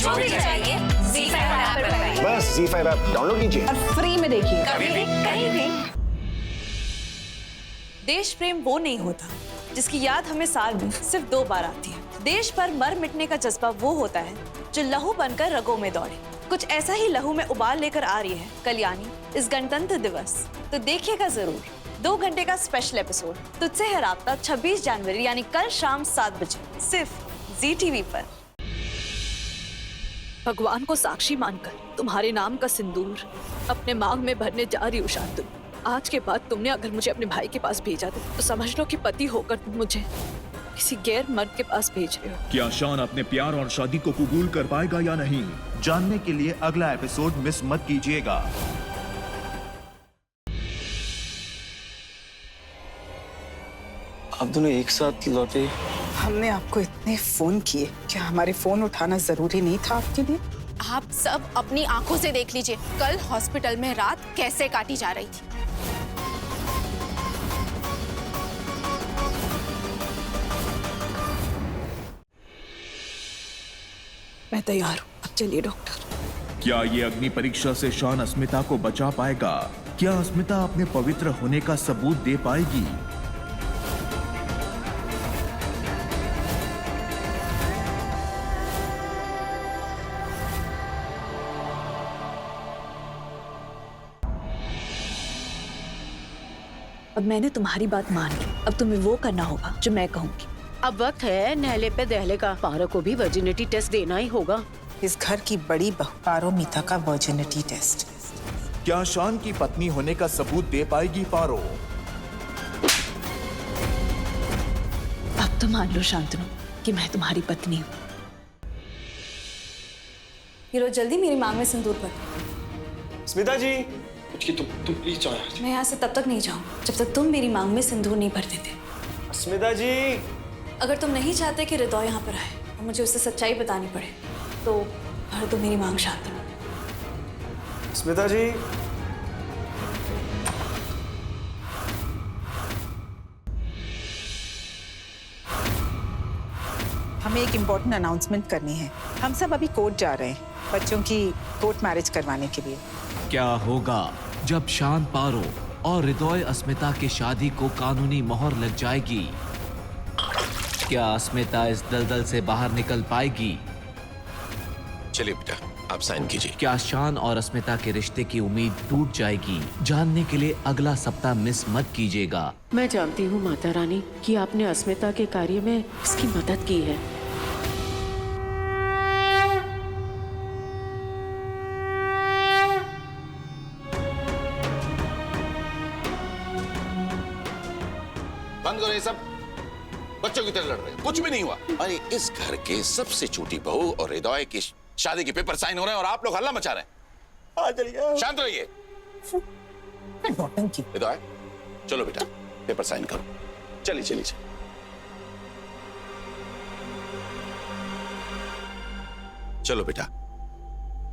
जो भी चाहिए ZEE5 ऐप पर पाइए। बस ZEE5 ऐप डाउनलोड कीजिए और फ्री में देखिए, कभी भी कहीं भी। देश प्रेम वो नहीं होता जिसकी याद हमें साल में सिर्फ 2 बार आती है। देश पर मर मिटने का जज्बा वो होता है जो लहू बनकर रगों में दौड़े। कुछ ऐसा ही लहू में उबाल लेकर आ रही है कल्याणी इस गणतंत्र दिवस। तो देखिएगा जरूर 2 घंटे का स्पेशल एपिसोड तुझसे है राब्ता 26 जनवरी यानी कल शाम 7 बजे सिर्फ जी टीवी पर। भगवान को साक्षी मानकर तुम्हारे नाम का सिंदूर अपने मांग में भरने जा रही हूँ शांतनु। आज के बाद तुमने अगर मुझे अपने भाई के पास भेजा तो समझ लो कि पति होकर तुम मुझे किसी गैर मर्द के पास भेज रहे हो। क्या शान अपने प्यार और शादी को कबूल कर पाएगा या नहीं, जानने के लिए अगला एपिसोड मिस मत कीजिएगा। आप दोनों एक साथ लौटे? हमने आपको इतने फोन किए, क्या हमारे फोन उठाना जरूरी नहीं था आपके लिए? आप सब अपनी आंखों से देख लीजिए कल हॉस्पिटल में रात कैसे काटी जा रही थी। मैं तैयार हूँ, अब चलिए डॉक्टर। क्या ये अग्नि परीक्षा से शान अस्मिता को बचा पाएगा? क्या अस्मिता अपने पवित्र होने का सबूत दे पाएगी? अब मैंने तुम्हारी बात मान ली, अब तुम्हें वो करना होगा जो मैं कहूँगी। अब वक्त है नहले पे दहले का। पारो को भी वर्जिनिटी टेस्ट देना ही होगा। इस घर की बड़ी बहू पारोमिता का वर्जिनिटी टेस्ट। क्या शान की पत्नी होने का सबूत दे पाएगी पारो? अब तो मान लो शांतनु कि मैं तुम्हारी पत्नी हूँ। हीरो जल्दी मेरी मांग में सिंदूर भर। स्मिता जी तुम प्लीज जाओ। मैं यहाँ से तब तक नहीं जाऊँ जब तक तुम मेरी मांग में सिंदूर नहीं भर देते। स्मिता जी अगर तुम नहीं चाहते कि हृदय यहाँ पर आए और मुझे उससे सच्चाई बतानी पड़े तो भर दो मेरी मांग शांतनु। स्मिता जी हमें एक इम्पोर्टेंट अनाउंसमेंट करनी है। हम सब अभी कोर्ट जा रहे हैं बच्चों की कोर्ट मैरिज करवाने के लिए। क्या होगा जब शान पारो और हृदय अस्मिता की शादी को कानूनी मोहर लग जाएगी? क्या अस्मिता इस दलदल से बाहर निकल पाएगी? चलिए बेटा आप साइन कीजिए। क्या शान और अस्मिता के रिश्ते की उम्मीद टूट जाएगी? जानने के लिए अगला सप्ताह मिस मत कीजिएगा। मैं जानती हूँ माता रानी कि आपने अस्मिता के कार्य में उसकी मदद की है। बंद करो ये सब, बच्चों की तरह लड़ रहे हैं, कुछ भी नहीं हुआ। अरे इस घर के सबसे छोटी बहू और हृदय की शादी के पेपर साइन हो रहे हैं और आप लोग हल्ला मचा रहे हैं। शांत रहिए। हृदय चलो बेटा पेपर साइन करो। चलिए चलिए चलो बेटा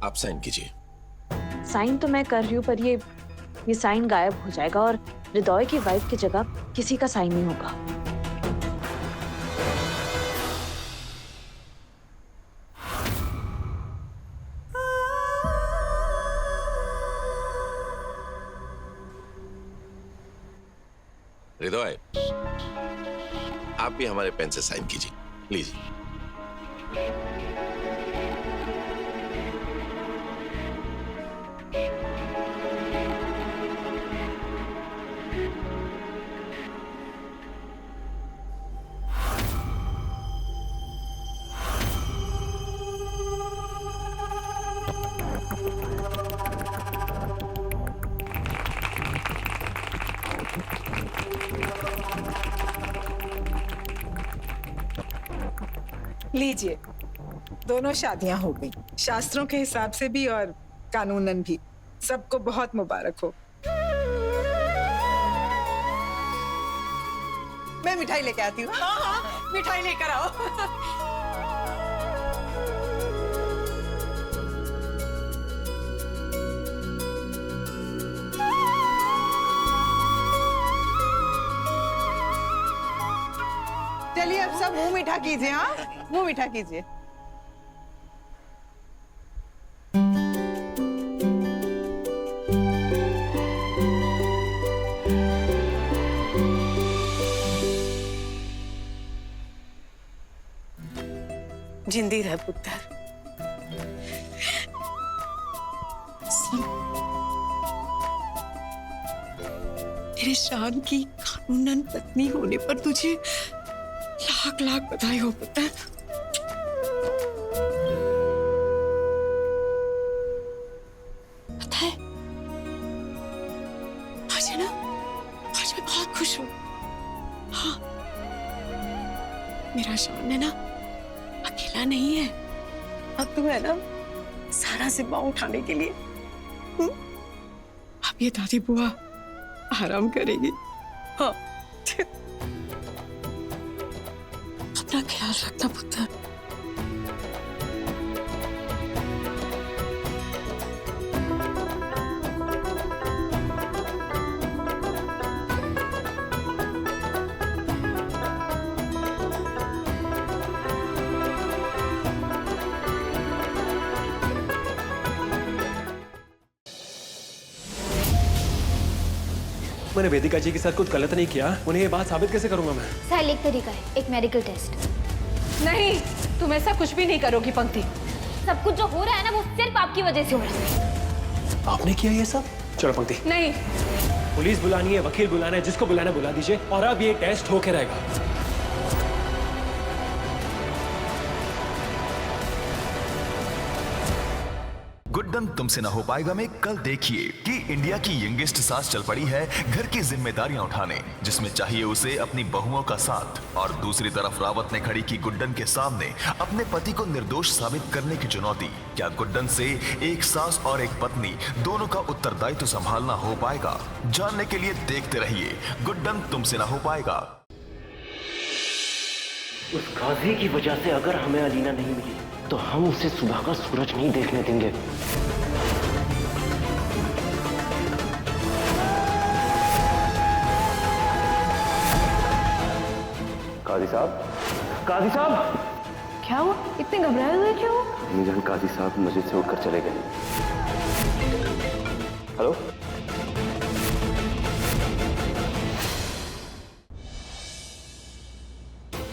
आप साइन कीजिए। साइन तो मैं कर रही हूँ पर ये साइन गायब हो जाएगा और हृदय की वाइफ की जगह किसी का साइन नहीं होगा। हृदय आप भी हमारे पेन से साइन कीजिए प्लीज। लीजिए, दोनों शादियां हो गई, शास्त्रों के हिसाब से भी और कानूनन भी। सबको बहुत मुबारक हो। मैं मिठाई लेके आती हूँ। हाँ, मिठाई लेकर आओ। चलिए अब सब मुंह मीठा कीजिए। हाँ, मुंह मीठा कीजिए। जिंदी रह पुत्र। मेरे शान की कानूनन पत्नी होने पर तुझे लाख लाख बधाई हो पुत्र। पता है आज ना, आज मैं बहुत खुश हूँ। हाँ, मेरा शान है ना अकेला नहीं है, अब तो है ना सारा जिम्मा उठाने के लिए। अब ये दादी बुआ आराम करेगी। हाँ अपना ख्याल रखना पुत्र। मैंने वेदिका जी के साथ कुछ गलत नहीं किया, उन्हें ये बात साबित कैसे करूंगा मैं? साहिल, एक तरीका है, एक मेडिकल टेस्ट। नहीं, तुम ऐसा कुछ भी नहीं करोगी पंक्ति। सब कुछ जो हो रहा है ना वो सिर्फ आपकी वजह से हो रहा है। आपने किया ये सब? चलो पंक्ति। नहीं, पुलिस बुलानी है, वकील बुलाना है, जिसको बुलाना बुला दीजिए, और अब ये टेस्ट होके रहेगा। गुड्डन तुमसे ना हो पाएगा में कल देखिए कि इंडिया की यंगेस्ट सास चल पड़ी है घर की जिम्मेदारियां उठाने, जिसमें चाहिए उसे अपनी बहुओं का साथ, और दूसरी तरफ रावत ने खड़ी की गुड्डन के सामने अपने पति को निर्दोष साबित करने की चुनौती। क्या गुड्डन से एक सास और एक पत्नी दोनों का उत्तरदायित्व संभालना हो पाएगा? जानने के लिए देखते रहिए गुड्डन तुमसे ना हो पाएगा। उस गाजी की वजह से अगर हमें अलीना नहीं मिली तो हम उसे सुबह का सूरज नहीं देखने देंगे। काजी साहब, काजी साहब! क्या हुआ? इतने घबराए हुए क्यों? मीजान काजी साहब मस्जिद से उठकर चले गए। हेलो?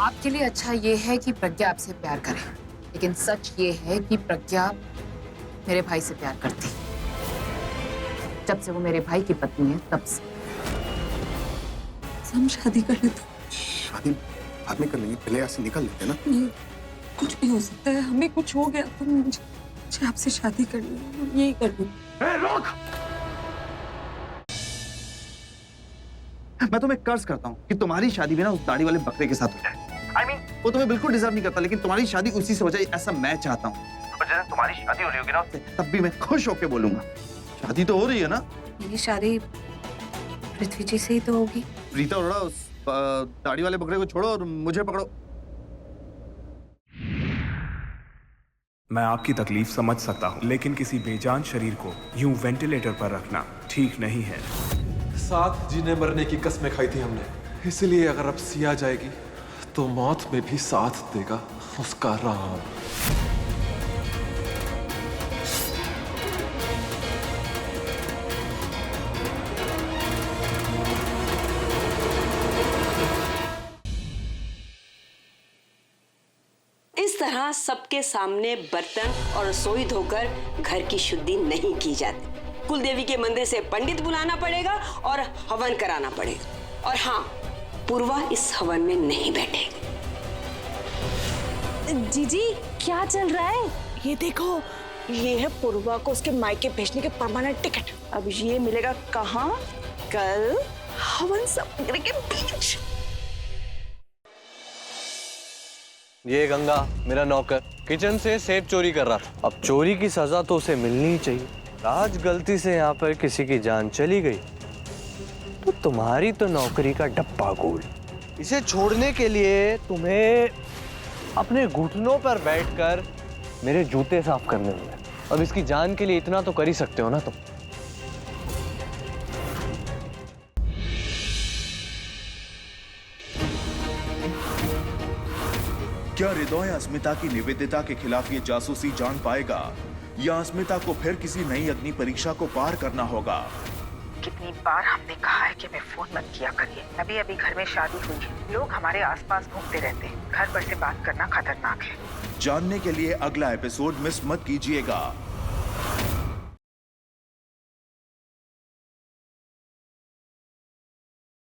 आपके लिए अच्छा ये है कि प्रज्ञा आपसे प्यार करे, लेकिन सच ये है कि प्रज्ञा मेरे भाई से प्यार करती। जब से वो मेरे भाई की पत्नी है तब से। हम शादी कर लेते। शादी बाद में कर लेंगे, पहले यहाँ से निकल लेते ना। नहीं, कुछ भी हो सकता है, हमें कुछ हो गया तो मुझे आपसे शादी करनी है, यही कर लूँ। मैं तुम्हें कर्ज करता हूँ कि तुम्हारी शादी भी ना उस दाढ़ी वाले बकरे के साथ हो जाए। I mean, वो तुम्हें बिल्कुल डिजर्व नहीं करता, लेकिन तुम्हारी शादी उसी से हो जाए ऐसा मैं चाहता हूँ। और जब तुम्हारी शादी हो रही होगी ना उससे, तब भी मैं खुश होके बोलूंगा। शादी तो हो रही है ना? मेरी शादी पृथ्वी जी से ही तो होगी। प्रीता अरोड़ा, उस दाढ़ी वाले बकरे को छोड़ो और मुझे पकड़ो। मैं आपकी तकलीफ समझ सकता हूँ, लेकिन किसी बेजान शरीर को यूं वेंटिलेटर पर रखना ठीक नहीं है। साथ जीने मरने की कस्में खाई थी हमने, इसलिए अगर अब सिया जाएगी तो मौत में भी साथ देगा उसका राम। इस तरह सबके सामने बर्तन और रसोई धोकर घर की शुद्धि नहीं की जाती। कुलदेवी के मंदिर से पंडित बुलाना पड़ेगा और हवन कराना पड़ेगा। और हाँ, पूर्वा इस हवन में नहीं बैठेगी। जीजी क्या चल रहा है? ये देखो, ये है पूर्वा को उसके मायके भेजने के परमानेंट टिकट। अब ये मिलेगा कहाँ? कल हवन समुद्र के बीच। ये गंगा मेरा नौकर किचन से सेब चोरी कर रहा था। अब चोरी की सजा तो उसे मिलनी ही चाहिए। आज गलती से यहाँ पर किसी की जान चली गई तो तुम्हारी तो नौकरी का डब्बा गोल। इसे छोड़ने के लिए तुम्हें अपने घुटनों पर बैठकर मेरे जूते साफ करने होंगे। अब इसकी जान के लिए इतना तो कर ही सकते हो ना तुम। क्या हृदय अस्मिता की निवेदिता के खिलाफ ये जासूसी जान पाएगा, या अस्मिता को फिर किसी नई अग्नि परीक्षा को पार करना होगा? कितनी बार हमने कहा है कि मैं फोन मत किया करिए। अभी अभी घर में शादी हुई है, लोग हमारे आसपास घूमते रहते हैं, घर पर से बात करना खतरनाक है। जानने के लिए अगला एपिसोड मिस मत कीजिएगा।